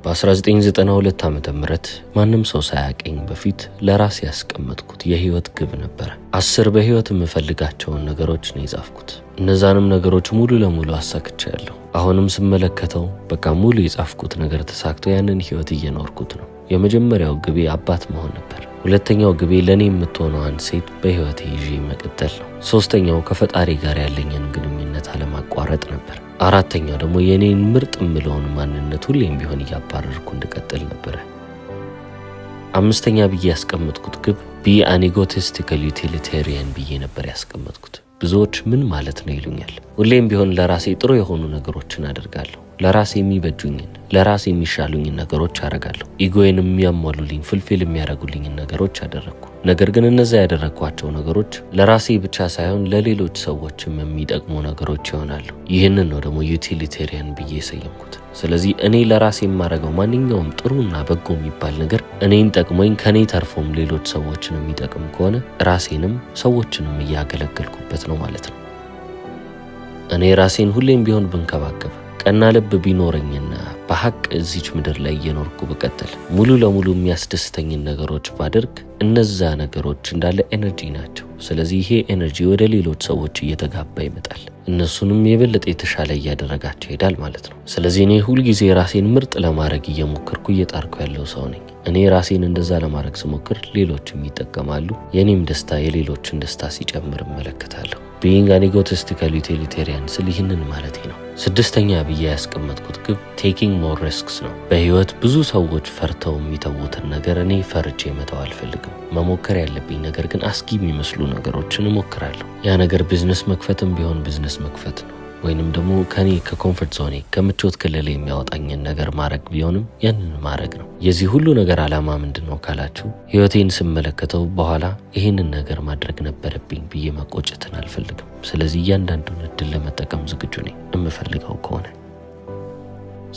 በ1992 ዓመተ ምህረት ማንም ሰው ሳያቀኝ በፊት ለራሴ ያስቀመጥኩት የህይወት ግብ ነበር። 10 በህይወት የምፈልጋቸውን ነገሮች ነው የጻፍኩት። እነዛንም ነገሮች ሙሉ ለሙሉ አሳክቻለሁ። አሁንም ስመለከተው በቃ ሙሉ የጻፍኩት ነገር ተሳክቶ ያንን ህይወት እየኖርኩት ነው። የመጀመሪያው ግቤ አባት መሆን ነበር። ሁለተኛው ግቤ ለኔ የምትሆነዋን ሴት በህይወቴ ይዤ መቀጠል ነው። ሶስተኛው ከፈጣሪ ጋር ያለኝን ግንኙነት አለማቋረጥ ነበር። አራተኛው ደግሞ የኔን ምርጥ የምለውን ማንነት ሁሌም ቢሆን እያባረርኩ እንድቀጥል ነበር። አምስተኛ ብዬ ያስቀመጥኩት ግብ ቢ አን ኢጎቲስቲካል ዩቲሊቴሪያን ብዬ ነበር ያስቀመጥኩት። ብዙዎች ምን ማለት ነው ይሉኛል። ሁሌም ቢሆን ለራሴ ጥሩ የሆኑ ነገሮችን አደርጋለሁ። ለራሴ የሚበጁኝን ለራሴ የሚሻሉኝን ነገሮች አደርጋለሁ። ኢጎዬን የሚያሟሉልኝ ፍልፊል የሚያደርጉልኝን ነገሮች አደረግኩ። ነገር ግን እነዛ ያደረግኳቸው ነገሮች ለራሴ ብቻ ሳይሆን ለሌሎች ሰዎችም የሚጠቅሙ ነገሮች ይሆናሉ። ይህንን ነው ደግሞ ዩቲሊቴሪያን ብዬ የሰየምኩት። ስለዚህ እኔ ለራሴ የማደርገው ማንኛውም ጥሩና በጎ የሚባል ነገር እኔን ጠቅሞኝ ከኔ ተርፎም ሌሎች ሰዎችን የሚጠቅም ከሆነ ራሴንም ሰዎችንም እያገለገልኩበት ነው ማለት ነው። እኔ ራሴን ሁሌም ቢሆን ብንከባከብ ቀና ልብ ቢኖረኝና በሐቅ እዚች ምድር ላይ እየኖርኩ በቀጥል ሙሉ ለሙሉ የሚያስደስተኝን ነገሮች ባደርግ እነዛ ነገሮች እንዳለ ኤነርጂ ናቸው። ስለዚህ ይሄ ኤነርጂ ወደ ሌሎች ሰዎች እየተጋባ ይመጣል። እነሱንም የበለጠ የተሻለ እያደረጋቸው ይሄዳል ማለት ነው። ስለዚህ እኔ ሁልጊዜ ራሴን ምርጥ ለማድረግ እየሞከርኩ እየጣርኩ ያለው ሰው ነኝ። እኔ ራሴን እንደዛ ለማድረግ ስሞክር ሌሎችም ይጠቀማሉ። የኔም ደስታ የሌሎችን ደስታ ሲጨምር እመለከታለሁ። ቢይንግ አን ኢጎቲስቲካል ዩቲሊቴሪያን ስል ይህንን ማለቴ ነው። ስድስተኛ ብዬ ያስቀመጥኩት ግብ ቴኪንግ ሞር ሪስክስ ነው። በህይወት ብዙ ሰዎች ፈርተው የሚተዉትን ነገር እኔ ፈርቼ መተው አልፈልግም። መሞከር ያለብኝ ነገር ግን አስጊ የሚመስሉ ነገሮችን እሞክራለሁ። ያ ነገር ቢዝነስ መክፈትም ቢሆን ቢዝነስ መክፈት ነው፣ ወይንም ደግሞ ከኔ ከኮምፎርት ዞኔ ከምቾት ክልል የሚያወጣኝን ነገር ማድረግ ቢሆንም ያንን ማድረግ ነው። የዚህ ሁሉ ነገር ዓላማ ምንድን ነው ካላችሁ፣ ህይወቴን ስመለከተው በኋላ ይህንን ነገር ማድረግ ነበረብኝ ብዬ መቆጨትን አልፈልግም። ስለዚህ እያንዳንዱን እድል ለመጠቀም ዝግጁ ነኝ የምፈልገው ከሆነ።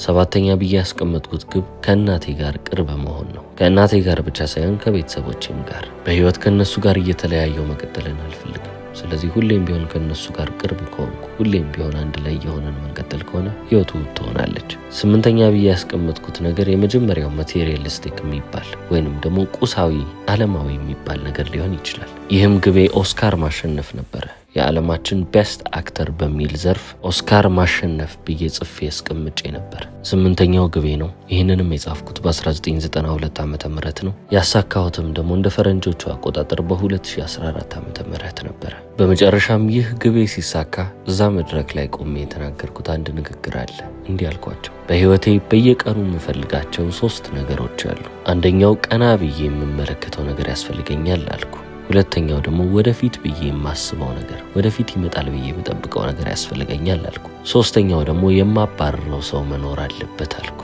ሰባተኛ ብዬ ያስቀመጥኩት ግብ ከእናቴ ጋር ቅርብ መሆን ነው። ከእናቴ ጋር ብቻ ሳይሆን ከቤተሰቦቼም ጋር። በህይወት ከእነሱ ጋር እየተለያየው መቀጠልን አልፈልግም። ስለዚህ ሁሌም ቢሆን ከነሱ ጋር ቅርብ ከሆንኩ፣ ሁሌም ቢሆን አንድ ላይ የሆነን መንቀጠል ከሆነ ህይወቱ ትሆናለች። ስምንተኛ ብዬ ያስቀመጥኩት ነገር የመጀመሪያው ማቴሪያሊስቲክ የሚባል ወይንም ደግሞ ቁሳዊ ዓለማዊ የሚባል ነገር ሊሆን ይችላል። ይህም ግቤ ኦስካር ማሸነፍ ነበረ። የዓለማችን ቤስት አክተር በሚል ዘርፍ ኦስካር ማሸነፍ ብዬ ጽፌ አስቀምጬ ነበር። ስምንተኛው ግቤ ነው። ይህንንም የጻፍኩት በ1992 ዓመተ ምህረት ነው። ያሳካሁትም ደግሞ እንደ ፈረንጆቹ አቆጣጠር በ2014 ዓመተ ምህረት ነበረ። በመጨረሻም ይህ ግቤ ሲሳካ እዛ መድረክ ላይ ቆሜ የተናገርኩት አንድ ንግግር አለ። እንዲህ አልኳቸው፣ በህይወቴ በየቀኑ የምፈልጋቸው 3 ነገሮች አሉ። አንደኛው ቀና ብዬ የምመለከተው ነገር ያስፈልገኛል አልኩ። ሁለተኛው ደግሞ ወደፊት ብዬ የማስበው ነገር፣ ወደፊት ይመጣል ብዬ የምጠብቀው ነገር ያስፈልገኛል አልኩ። ሶስተኛው ደግሞ የማባረረው ሰው መኖር አለበት አልኩ።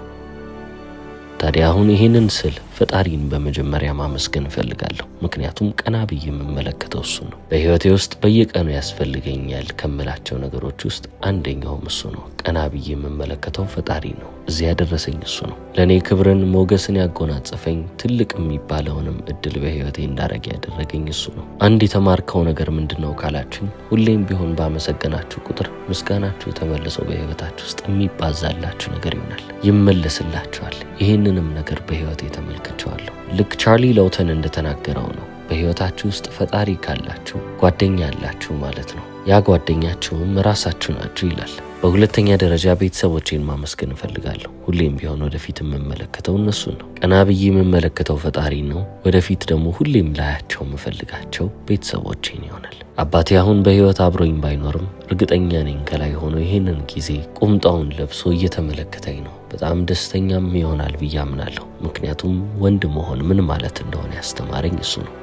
ታዲያ አሁን ይህንን ስል ፈጣሪን በመጀመሪያ ማመስገን እፈልጋለሁ። ምክንያቱም ቀና ብዬ የምመለከተው እሱ ነው። በህይወቴ ውስጥ በየቀኑ ያስፈልገኛል ከምላቸው ነገሮች ውስጥ አንደኛውም እሱ ነው። ቀና ብዬ የምመለከተው ፈጣሪ ነው። እዚህ ያደረሰኝ እሱ ነው። ለእኔ ክብርን ሞገስን ያጎናጸፈኝ ትልቅ የሚባለውንም እድል በህይወቴ እንዳረግ ያደረገኝ እሱ ነው። አንድ የተማርከው ነገር ምንድን ነው ካላችሁኝ፣ ሁሌም ቢሆን ባመሰገናችሁ ቁጥር ምስጋናችሁ ተመልሰው በህይወታችሁ ውስጥ የሚባዛላችሁ ነገር ይሆናል፣ ይመለስላችኋል። ይህንንም ነገር በህይወቴ ተመልክቼዋለሁ። ልክ ቻርሊ ሎውተን እንደተናገረው ነው። በህይወታችሁ ውስጥ ፈጣሪ ካላችሁ ጓደኛ ያላችሁ ማለት ነው። ያ ጓደኛችሁም ራሳችሁ ናችሁ ይላል። በሁለተኛ ደረጃ ቤተሰቦቼን ማመስገን እፈልጋለሁ። ሁሌም ቢሆን ወደፊት የምመለከተው እነሱን ነው። ቀና ብዬ የምመለከተው ፈጣሪ ነው። ወደፊት ደግሞ ሁሌም ላያቸው የምፈልጋቸው ቤተሰቦቼን ይሆናል። አባቴ አሁን በህይወት አብሮኝ ባይኖርም እርግጠኛ ነኝ ከላይ ሆኖ ይህንን ጊዜ ቁምጣውን ለብሶ እየተመለከተኝ ነው። በጣም ደስተኛም ይሆናል ብዬ አምናለሁ። ምክንያቱም ወንድ መሆን ምን ማለት እንደሆነ ያስተማረኝ እሱ ነው።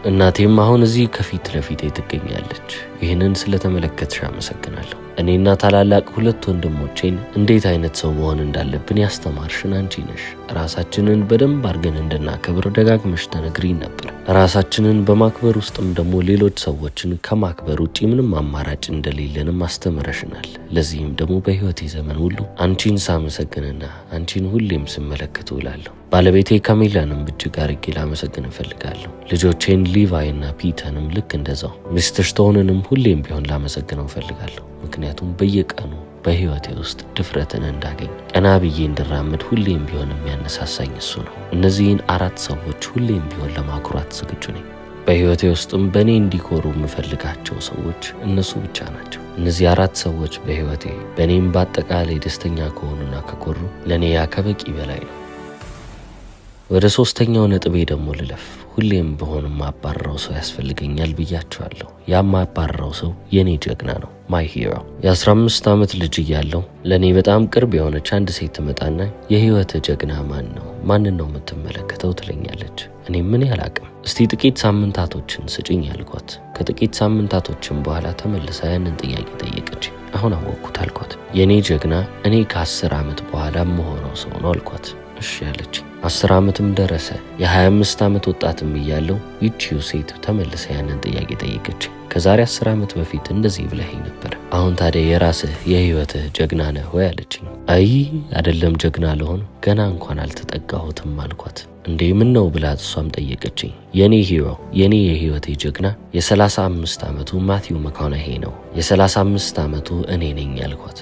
እናቴም አሁን እዚህ ከፊት ለፊቴ ትገኛለች። ይህንን ስለተመለከትሽ አመሰግናለሁ። እኔና ታላላቅ 2 ወንድሞቼን እንዴት አይነት ሰው መሆን እንዳለብን ያስተማርሽን አንቺ ነሽ። ራሳችንን በደንብ አድርገን እንድናከብር ደጋግመሽ ተነግሪን ነበር። ራሳችንን በማክበር ውስጥም ደግሞ ሌሎች ሰዎችን ከማክበር ውጪ ምንም አማራጭ እንደሌለንም አስተምረሽናል። ለዚህም ደግሞ በህይወቴ ዘመን ሁሉ አንቺን ሳመሰግንና አንቺን ሁሌም ስመለከት ውላለሁ። ባለቤቴ ካሜላንም እጅግ አድርጌ ላመሰግን እፈልጋለሁ። ልጆቼን ሊቫይና ፒተንም ልክ እንደዛው። ሚስተር ስቶንንም ሁሌም ቢሆን ላመሰግነው እፈልጋለሁ። ምክንያቱም በየቀኑ በህይወቴ ውስጥ ድፍረትን እንዳገኝ ቀና ብዬ እንድራመድ ሁሌም ቢሆን የሚያነሳሳኝ እሱ ነው። እነዚህን 4 ሰዎች ሁሌም ቢሆን ለማኩራት ዝግጁ ነኝ። በህይወቴ ውስጥም በእኔ እንዲኮሩ የምፈልጋቸው ሰዎች እነሱ ብቻ ናቸው። እነዚህ 4 ሰዎች በህይወቴ በእኔም በአጠቃላይ ደስተኛ ከሆኑና ከኮሩ ለእኔ ያ ከበቂ በላይ ነው። ወደ 3ኛው ነጥቤ ደግሞ ልለፍ። ሁሌም በሆን ማባረረው ሰው ያስፈልገኛል ብያቸዋለሁ። ያ ማባረረው ሰው የኔ ጀግና ነው፣ ማይ ሂሮ። የ15 ዓመት ልጅ እያለሁ ለእኔ በጣም ቅርብ የሆነች አንድ ሴት ትመጣና የህይወት ጀግና ማን ነው? ማንን ነው የምትመለከተው? ትለኛለች። እኔ ምን ያላቅም እስቲ ጥቂት ሳምንታቶችን ስጭኝ ያልኳት። ከጥቂት ሳምንታቶችን በኋላ ተመልሳ ያንን ጥያቄ ጠየቀች። አሁን አወቅኩት አልኳት። የኔ ጀግና እኔ ከ10 ዓመት በኋላ መሆነው ሰው ነው አልኳት። እሺ ያለች። 10 ዓመትም ደረሰ። የ25 ዓመት ወጣትም እያለሁ ይቺው ሴት ተመልሳ ያንን ጥያቄ ጠየቀች። ከዛሬ 10 ዓመት በፊት እንደዚህ ብለኸኝ ነበር። አሁን ታዲያ የራስህ የህይወትህ ጀግና ነህ ወይ አለችኝ። አይ አይደለም ጀግና ልሆን ገና እንኳን አልተጠጋሁትም አልኳት። እንዴ ምን ነው ብላ እሷም ጠየቀችኝ። የኔ ሂሮ የኔ የህይወቴ ጀግና የ35 ዓመቱ ማቲው መኮናሄ ነው። የ35 ዓመቱ እኔ ነኝ አልኳት።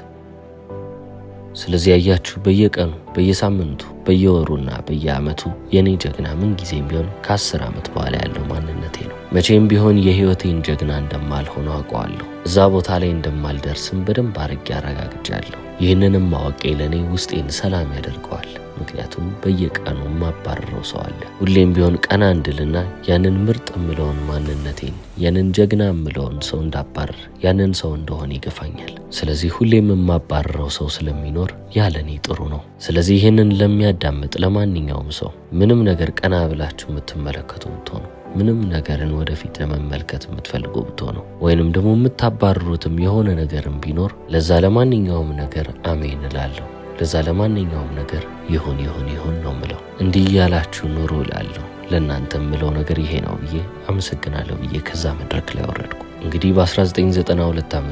ስለዚህ ያያችሁ በየቀኑ በየሳምንቱ በየወሩና በየዓመቱ የኔ ጀግና ምን ጊዜም ቢሆን ከ10 ዓመት በኋላ ያለው ማንነቴ ነው። መቼም ቢሆን የህይወቴን ጀግና እንደማልሆነው አውቀዋለሁ። እዛ ቦታ ላይ እንደማልደርስም በደንብ አድርጌ አረጋግጫለሁ። ይህንንም ማወቄ ለእኔ ውስጤን ሰላም ያደርገዋል። ምክንያቱም በየቀኑ ማባረረው ሰው አለ። ሁሌም ቢሆን ቀና እንድልና ያንን ምርጥ እምለውን ማንነቴን ያንን ጀግና እምለውን ሰው እንዳባረር ያንን ሰው እንደሆነ ይገፋኛል። ስለዚህ ሁሌም የማባረረው ሰው ስለሚኖር ያለኔ ጥሩ ነው። ስለዚህ ይህንን ለሚያዳምጥ ለማንኛውም ሰው ምንም ነገር ቀና ብላችሁ የምትመለከቱ ብትሆኑ፣ ምንም ነገርን ወደፊት ለመመልከት የምትፈልጉ ብትሆኑ፣ ወይንም ደግሞ የምታባርሩትም የሆነ ነገርም ቢኖር ለዛ ለማንኛውም ነገር አሜን እላለሁ። ለዛ ለማንኛውም ነገር ይሁን ይሁን ይሁን ነው ምለው። እንዲህ ያላችሁ ኑሩ እላለሁ። ለእናንተ ምለው ነገር ይሄ ነው ብዬ አመሰግናለሁ ብዬ ከዛ መድረክ ላይ ወረድኩ። እንግዲህ በ1992 ዓ.ም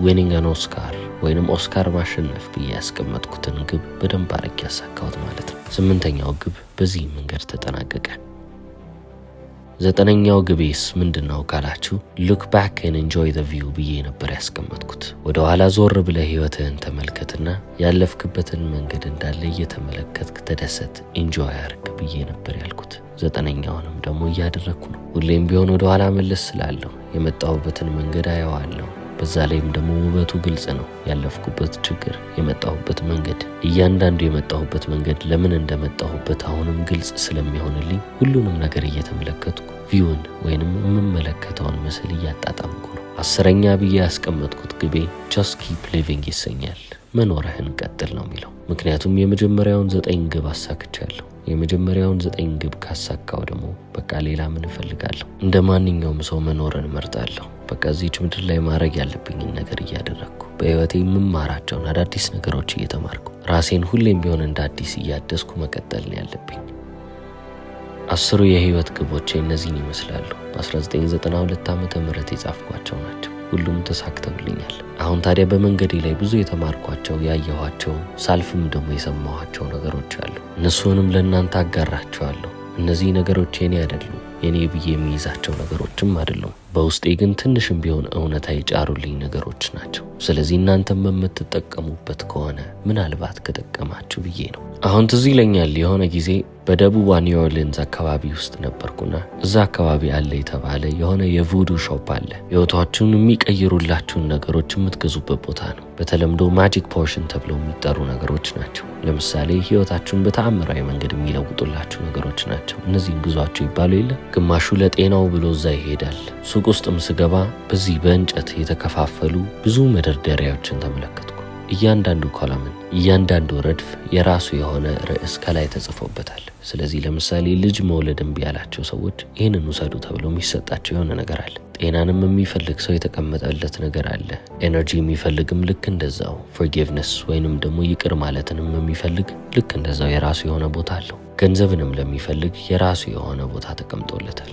ዊኒንግ አን ኦስካር ወይንም ኦስካር ማሸነፍ ብዬ ያስቀመጥኩትን ግብ በደንብ አድርጌ ያሳካሁት ማለት ነው። 8ኛው ግብ በዚህ መንገድ ተጠናቀቀ። 9ኛው ግቤስ ምንድነው ካላችሁ ሉክ ባክ ኤንድ ኢንጆይ ዘ ቪው ብዬ ነበር ያስቀመጥኩት። ወደ ኋላ ዞር ብለህ ህይወትህን ተመልከትና ያለፍክበትን መንገድ እንዳለ እየተመለከትክ ተደሰት፣ ኢንጆይ አድርግ ብዬ ነበር ያልኩት። 9ኛውንም ደግሞ እያደረግኩ ነው። ሁሌም ቢሆን ወደ ኋላ መለስ ስላለሁ የመጣሁበትን መንገድ አየዋለሁ። በዛ ላይም ደግሞ ውበቱ ግልጽ ነው። ያለፍኩበት ችግር፣ የመጣሁበት መንገድ፣ እያንዳንዱ የመጣሁበት መንገድ ለምን እንደመጣሁበት አሁንም ግልጽ ስለሚሆንልኝ ሁሉንም ነገር እየተመለከትኩ ቪውን ወይንም የምመለከተውን ምስል እያጣጣምኩ ነው። 10ኛ ብዬ ያስቀመጥኩት ግቤ ጀስት ኪፕ ሊቪንግ ይሰኛል። መኖርህን ቀጥል ነው የሚለው። ምክንያቱም የመጀመሪያውን 9 ግብ አሳክቻለሁ። የመጀመሪያውን 9 ግብ ካሳካው ደግሞ በቃ ሌላ ምን እፈልጋለሁ? እንደ ማንኛውም ሰው መኖርን እመርጣለሁ። በቃ እዚች ምድር ላይ ማድረግ ያለብኝን ነገር እያደረግኩ በህይወቴ የምማራቸውን አዳዲስ ነገሮች እየተማርኩ ራሴን ሁሌም ቢሆን እንደ አዲስ እያደስኩ መቀጠል ነው ያለብኝ። 10 የህይወት ግቦቼ እነዚህን ይመስላሉ። በ1992 ዓ.ም የጻፍኳቸው ናቸው። ሁሉም ተሳክተውልኛል። አሁን ታዲያ በመንገዴ ላይ ብዙ የተማርኳቸው ያየኋቸው፣ ሳልፍም ደግሞ የሰማኋቸው ነገሮች አሉ። እነሱንም ለእናንተ አጋራቸዋለሁ። እነዚህ ነገሮች የኔ አይደሉም፣ የኔ ብዬ የሚይዛቸው ነገሮችም አይደሉም። በውስጤ ግን ትንሽም ቢሆን እውነታ የጫሩልኝ ነገሮች ናቸው። ስለዚህ እናንተም የምትጠቀሙበት ከሆነ ምናልባት ከጠቀማችሁ ብዬ ነው። አሁን ትዝ ይለኛል የሆነ ጊዜ በደቡብ ኒው ኦርሊንስ አካባቢ ውስጥ ነበርኩና እዛ አካባቢ አለ የተባለ የሆነ የቮዱ ሾፕ አለ። ህይወታችሁን የሚቀይሩላችሁን ነገሮች የምትገዙበት ቦታ ነው። በተለምዶ ማጂክ ፖርሽን ተብለው የሚጠሩ ነገሮች ናቸው። ለምሳሌ ህይወታችሁን በተአምራዊ መንገድ የሚለውጡላችሁ ነገሮች ናቸው። እነዚህን ግዟቸው ይባሉ የለ። ግማሹ ለጤናው ብሎ እዛ ይሄዳል። ሱቅ ውስጥም ስገባ በዚህ በእንጨት የተከፋፈሉ ብዙ መደርደሪያዎችን ተመለከትኩ። እያንዳንዱ ኮላምን እያንዳንዱ ረድፍ የራሱ የሆነ ርዕስ ከላይ ተጽፎበታል። ስለዚህ ለምሳሌ ልጅ መውለድ እምቢ ያላቸው ሰዎች ይህንን ውሰዱ ተብሎ የሚሰጣቸው የሆነ ነገር አለ። ጤናንም የሚፈልግ ሰው የተቀመጠለት ነገር አለ። ኤነርጂ የሚፈልግም ልክ እንደዛው፣ ፎርጊቭነስ ወይንም ደግሞ ይቅር ማለትንም የሚፈልግ ልክ እንደዛው የራሱ የሆነ ቦታ አለው። ገንዘብንም ለሚፈልግ የራሱ የሆነ ቦታ ተቀምጦለታል።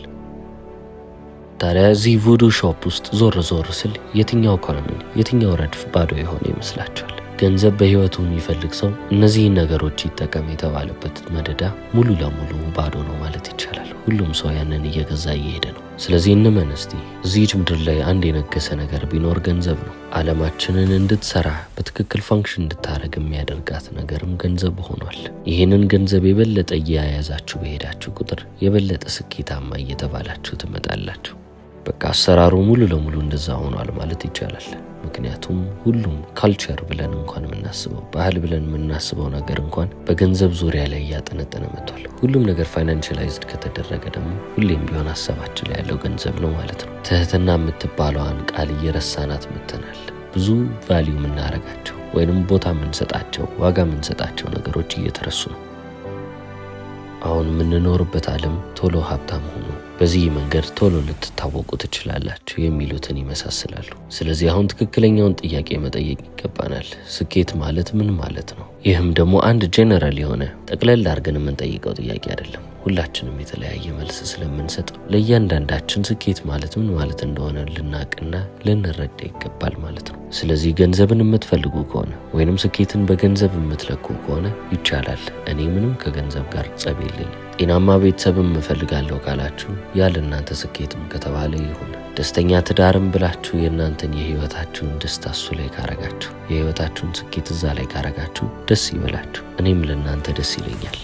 ታዲያ እዚህ ቮዱ ሾፕ ውስጥ ዞር ዞር ስል የትኛው ኮለምን የትኛው ረድፍ ባዶ የሆነ ይመስላችኋል? ገንዘብ በህይወቱ የሚፈልግ ሰው እነዚህን ነገሮች ይጠቀም የተባለበት መደዳ ሙሉ ለሙሉ ባዶ ነው ማለት ይቻላል። ሁሉም ሰው ያንን እየገዛ እየሄደ ነው። ስለዚህ እንመን እስቲ እዚህች ምድር ላይ አንድ የነገሰ ነገር ቢኖር ገንዘብ ነው። ዓለማችንን እንድትሰራ በትክክል ፋንክሽን እንድታደርግ የሚያደርጋት ነገርም ገንዘብ ሆኗል። ይህንን ገንዘብ የበለጠ እየያዛችሁ በሄዳችሁ ቁጥር የበለጠ ስኬታማ እየተባላችሁ ትመጣላችሁ። በቃ አሰራሩ ሙሉ ለሙሉ እንደዛ ሆኗል ማለት ይቻላል። ምክንያቱም ሁሉም ካልቸር ብለን እንኳን የምናስበው ባህል ብለን የምናስበው ነገር እንኳን በገንዘብ ዙሪያ ላይ እያጠነጠነ መጥቷል። ሁሉም ነገር ፋይናንሻላይዝድ ከተደረገ ደግሞ ሁሌም ቢሆን ሀሳባችን ላይ ያለው ገንዘብ ነው ማለት ነው። ትህትና የምትባለዋን ቃል እየረሳናት መጥተናል። ብዙ ቫሊዩ የምናረጋቸው ወይንም ቦታ የምንሰጣቸው ዋጋ የምንሰጣቸው ነገሮች እየተረሱ ነው። አሁን የምንኖርበት ዓለም ቶሎ ሀብታም ሆኖ በዚህ መንገድ ቶሎ ልትታወቁ ትችላላችሁ የሚሉትን ይመሳሰላሉ። ስለዚህ አሁን ትክክለኛውን ጥያቄ መጠየቅ ይገባናል። ስኬት ማለት ምን ማለት ነው? ይህም ደግሞ አንድ ጄነራል የሆነ ጠቅለል አድርገን የምንጠይቀው ጥያቄ አይደለም። ሁላችንም የተለያየ መልስ ስለምንሰጥ ለእያንዳንዳችን ስኬት ማለት ምን ማለት እንደሆነ ልናቅና ልንረዳ ይገባል ማለት ነው። ስለዚህ ገንዘብን የምትፈልጉ ከሆነ ወይንም ስኬትን በገንዘብ የምትለኩ ከሆነ ይቻላል። እኔ ምንም ከገንዘብ ጋር ጸብ የለኝም። ጤናማ ቤተሰብም እፈልጋለሁ ካላችሁ ያለ እናንተ ስኬትም ከተባለ ይሁን። ደስተኛ ትዳርም ብላችሁ የእናንተን የህይወታችሁን ደስታ እሱ ላይ ካረጋችሁ፣ የህይወታችሁን ስኬት እዛ ላይ ካረጋችሁ ደስ ይበላችሁ። እኔም ለእናንተ ደስ ይለኛል።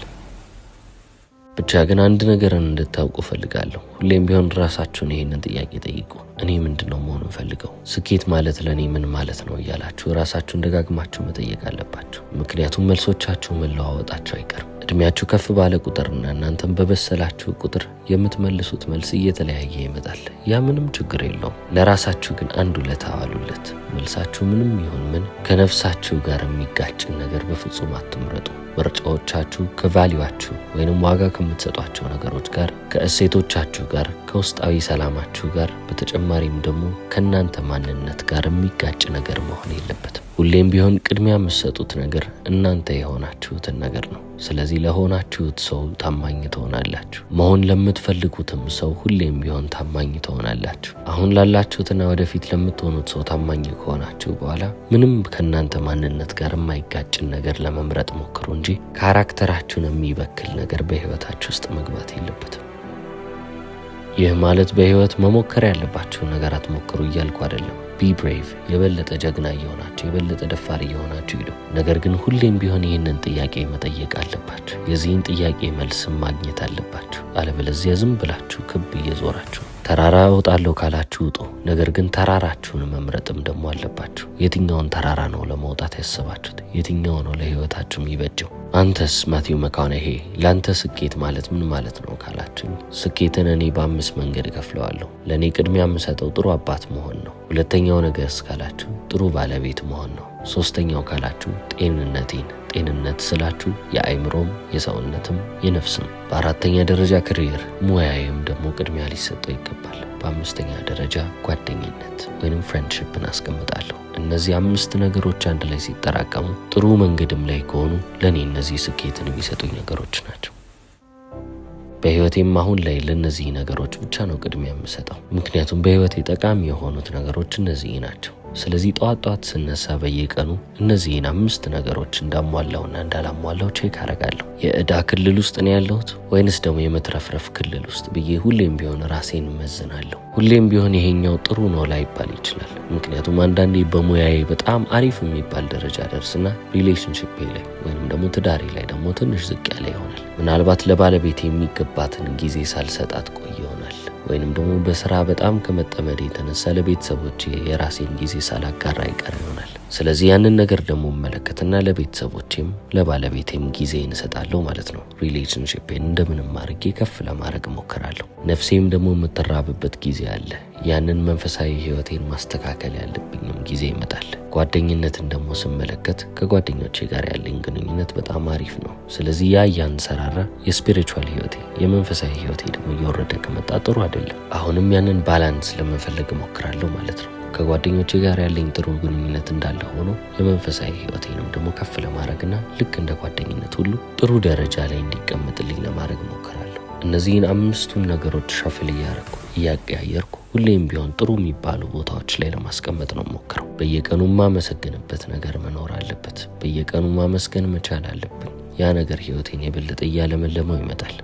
ብቻ ግን አንድ ነገርን እንድታውቁ ፈልጋለሁ። ሁሌም ቢሆን ራሳችሁን ይህንን ጥያቄ ጠይቁ። እኔ ምንድነው መሆን ፈልገው? ስኬት ማለት ለእኔ ምን ማለት ነው እያላችሁ ራሳችሁን ደጋግማችሁ መጠየቅ አለባችሁ። ምክንያቱም መልሶቻችሁ መለዋወጣቸው አይቀርም። እድሜያችሁ ከፍ ባለ ቁጥርና እናንተም በበሰላችሁ ቁጥር የምትመልሱት መልስ እየተለያየ ይመጣል። ያ ምንም ችግር የለውም። ለራሳችሁ ግን አንድ ውለታ ዋሉለት። መልሳችሁ ምንም ይሁን ምን ከነፍሳችሁ ጋር የሚጋጭን ነገር በፍጹም አትምረጡ። ምርጫዎቻችሁ ከቫሊዋችሁ ወይንም ዋጋ ከምትሰጧቸው ነገሮች ጋር፣ ከእሴቶቻችሁ ጋር፣ ከውስጣዊ ሰላማችሁ ጋር፣ በተጨማሪም ደግሞ ከእናንተ ማንነት ጋር የሚጋጭ ነገር መሆን የለበትም። ሁሌም ቢሆን ቅድሚያ የምትሰጡት ነገር እናንተ የሆናችሁትን ነገር ነው። ስለዚህ ለሆናችሁት ሰው ታማኝ ትሆናላችሁ። መሆን ለምትፈልጉትም ሰው ሁሌም ቢሆን ታማኝ ትሆናላችሁ። አሁን ላላችሁትና ወደፊት ለምትሆኑት ሰው ታማኝ ከሆናችሁ በኋላ ምንም ከእናንተ ማንነት ጋር የማይጋጭን ነገር ለመምረጥ ሞክሩ እንጂ ካራክተራችሁን የሚበክል ነገር በህይወታችሁ ውስጥ መግባት የለበትም። ይህ ማለት በህይወት መሞከር ያለባችሁ ነገር አትሞክሩ እያልኩ አይደለም። ቢ ብሬቭ፣ የበለጠ ጀግና እየሆናችሁ የበለጠ ደፋር እየሆናችሁ ሂዱ። ነገር ግን ሁሌም ቢሆን ይህንን ጥያቄ መጠየቅ አለባችሁ። የዚህን ጥያቄ መልስ ማግኘት አለባችሁ። አለበለዚያ ዝም ብላችሁ ክብ እየዞራችሁ ተራራ እወጣለሁ ካላችሁ ውጡ። ነገር ግን ተራራችሁን መምረጥም ደግሞ አለባችሁ። የትኛውን ተራራ ነው ለመውጣት ያሰባችሁት? የትኛው ነው ለህይወታችሁ የሚበጀው? አንተስ ማቲው መካነሄ ለአንተ ስኬት ማለት ምን ማለት ነው ካላችሁ፣ ስኬትን እኔ በ5 መንገድ እከፍለዋለሁ። ለእኔ ቅድሚያ የምሰጠው ጥሩ አባት መሆን ነው። ሁለተኛው ነገር እስካላችሁ ጥሩ ባለቤት መሆን ነው። ሶስተኛው ካላችሁ ጤንነት ስላችሁ የአእምሮም የሰውነትም የነፍስም። በአራተኛ ደረጃ ክሪር ሙያዬም ደግሞ ቅድሚያ ሊሰጠው ይገባል። በአምስተኛ ደረጃ ጓደኝነት ወይንም ፍሬንድሺፕን አስቀምጣለሁ። እነዚህ 5 ነገሮች አንድ ላይ ሲጠራቀሙ ጥሩ መንገድም ላይ ከሆኑ ለእኔ እነዚህ ስኬትን የሚሰጡኝ ነገሮች ናቸው። በህይወቴም አሁን ላይ ለእነዚህ ነገሮች ብቻ ነው ቅድሚያ የምሰጠው። ምክንያቱም በህይወቴ ጠቃሚ የሆኑት ነገሮች እነዚህ ናቸው። ስለዚህ ጠዋት ስነሳ በየቀኑ እነዚህን 5 ነገሮች እንዳሟላውና እንዳላሟላው ቼክ አረጋለሁ። የዕዳ ክልል ውስጥ ነው ያለሁት ወይንስ ደግሞ የመትረፍረፍ ክልል ውስጥ ብዬ ሁሌም ቢሆን ራሴን መዝናለሁ። ሁሌም ቢሆን ይሄኛው ጥሩ ነው ላይባል ይችላል። ምክንያቱም አንዳንዴ በሙያዬ በጣም አሪፍ የሚባል ደረጃ ደርስና ሪሌሽንሺፕ ላይ ወይንም ደግሞ ትዳሬ ላይ ደግሞ ትንሽ ዝቅ ያለ ይሆናል። ምናልባት ለባለቤቴ የሚገባትን ጊዜ ሳልሰጣት ቆይ ይሆናል። ወይንም ደግሞ በስራ በጣም ከመጠመድ የተነሳ ለቤተሰቦቼ የራሴን ጊዜ ሳላጋራ ይቀር ይሆናል። ስለዚህ ያንን ነገር ደግሞ መለከትና ለቤተሰቦቼም ለባለቤቴም ጊዜ እንሰጣለሁ ማለት ነው። ሪሌሽንሺፕን እንደምንም አድርጌ ከፍ ለማድረግ እሞክራለሁ። ነፍሴም ደግሞ የምትራብበት ጊዜ አለ። ያንን መንፈሳዊ ህይወቴን ማስተካከል ያለብኝም ጊዜ ይመጣል። ጓደኝነትን ደግሞ ስመለከት ከጓደኞቼ ጋር ያለኝ ግንኙነት በጣም አሪፍ ነው። ስለዚህ ያንሰራራ የስፒሪቹዋል ህይወቴ የመንፈሳዊ ህይወቴ ደግሞ እየወረደ ከመጣ ጥሩ አይደለም። አሁንም ያንን ባላንስ ለመፈለግ እሞክራለሁ ማለት ነው። ከጓደኞቼ ጋር ያለኝ ጥሩ ግንኙነት እንዳለ ሆኖ የመንፈሳዊ ህይወቴንም ደግሞ ከፍ ለማድረግና ልክ እንደ ጓደኝነት ሁሉ ጥሩ ደረጃ ላይ እንዲቀመጥልኝ ለማድረግ እሞክራለሁ። እነዚህን 5ቱን ነገሮች ሸፍል እያደረኩ እያቀያየርኩ ሁሌም ቢሆን ጥሩ የሚባሉ ቦታዎች ላይ ለማስቀመጥ ነው ሞክረው። በየቀኑ ማመሰግንበት ነገር መኖር አለበት። በየቀኑ ማመስገን መቻል አለብን። ያ ነገር ህይወቴን የበለጠ እያለመለመው ይመጣል።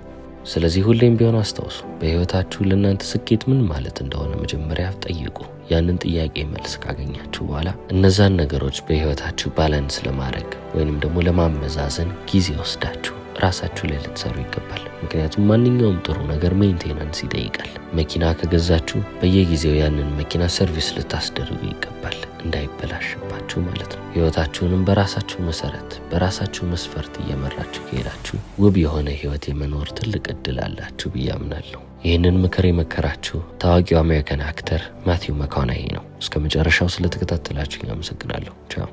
ስለዚህ ሁሌም ቢሆን አስታውሱ፣ በህይወታችሁ ለእናንተ ስኬት ምን ማለት እንደሆነ መጀመሪያ ጠይቁ። ያንን ጥያቄ መልስ ካገኛችሁ በኋላ እነዛን ነገሮች በህይወታችሁ ባላንስ ለማድረግ ወይንም ደግሞ ለማመዛዘን ጊዜ ወስዳችሁ ራሳችሁ ላይ ልትሰሩ ይገባል። ምክንያቱም ማንኛውም ጥሩ ነገር ሜንቴናንስ ይጠይቃል። መኪና ከገዛችሁ በየጊዜው ያንን መኪና ሰርቪስ ልታስደርጉ ይገባል፣ እንዳይበላሽባችሁ ማለት ነው። ህይወታችሁንም በራሳችሁ መሰረት በራሳችሁ መስፈርት እየመራችሁ ከሄዳችሁ ውብ የሆነ ህይወት የመኖር ትልቅ እድል አላችሁ ብዬ አምናለሁ። ይህንን ምክር የመከራችሁ ታዋቂው አሜሪካን አክተር ማቲው መኮናሂ ነው። እስከ መጨረሻው ስለተከታተላችሁ አመሰግናለሁ። ቻው።